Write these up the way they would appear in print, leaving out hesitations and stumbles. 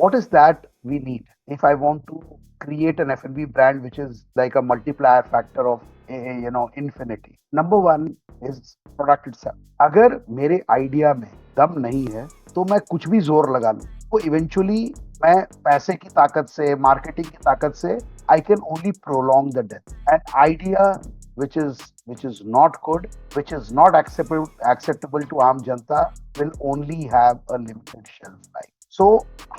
What is that we need if I want to create an F&B brand which is like a multiplier factor of infinity? Number one is product itself. अगर मेरे idea में दम नहीं है तो मैं कुछ भी जोर लगा लूं तो इवेंचुअली मैं पैसे की ताकत से मार्केटिंग की ताकत से I can only prolong the death an idea which is not good, which is not acceptable to Aam Janta, will only have a limited shelf life. So,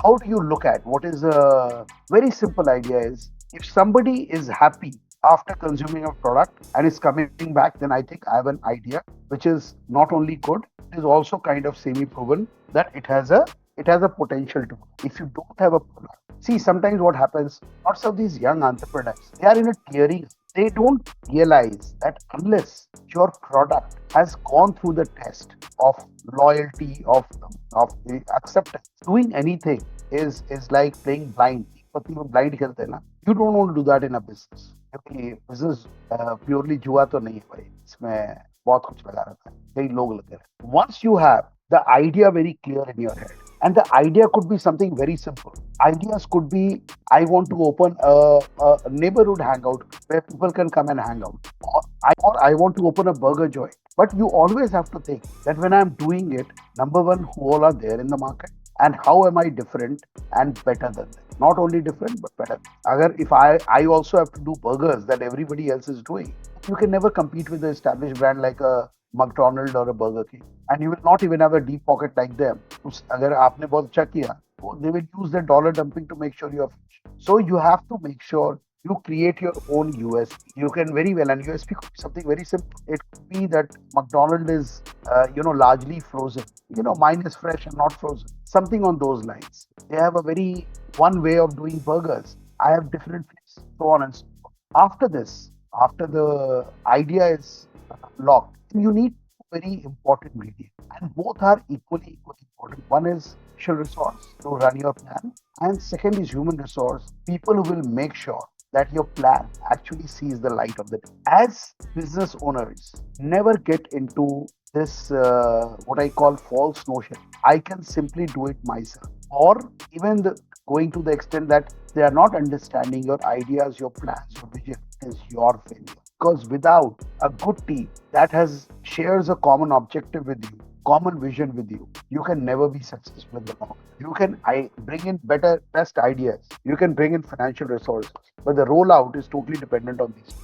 how do you look at what is a very simple idea is if somebody is happy after consuming a product and is coming back, then I think I have an idea which is not only good, it is also kind of semi-proven that it has a potential to. If you don't have a product, see sometimes what happens, lots of these young entrepreneurs, they are in a tearing. They don't realize that unless your product has gone through the test of loyalty, of the acceptance, doing anything is like playing blind. पति में blind खेलते हैं ना, you don't want to do that in a business. क्योंकि business purely जुआ तो नहीं है भाई, इसमें बहुत कुछ लगा रहता है, कई लोग लगे रहते हैं. Once you have the idea very clear in your head, and the idea could be something very simple. Ideas could be, I want to open a neighborhood hangout where people can come and hang out. Or I want to open a burger joint. But you always have to think that when I'm doing it, number one, who all are there in the market? And how am I different and better than them? Not only different, but better. If I also have to do burgers that everybody else is doing, you can never compete with the established brand like a McDonald or a Burger King. And you will not even have a deep pocket like them. अगर आपने बहुत अच्छा किया, they will use their dollar dumping to make sure you are finished. So you have to make sure you create your own USP. You can very well, and USP could be something very simple. It could be that McDonald is, largely frozen. Mine is fresh and not frozen. Something on those lines. They have a very one way of doing burgers. I have different ways, so on and so forth. After this, after the idea is locked, you need very important ingredient, and both are equally important. One is social resource to run your plan, and second is human resource, people who will make sure that your plan actually sees the light of the day. As business owners, never get into this what I call false notion. I can simply do it myself, or even going to the extent that they are not understanding your ideas, your plans, your vision is your failure. Because without a good team that has shares a common objective with you, common vision with you, you can never be successful in the long run. You can bring in best ideas. You can bring in financial resources, but the rollout is totally dependent on these.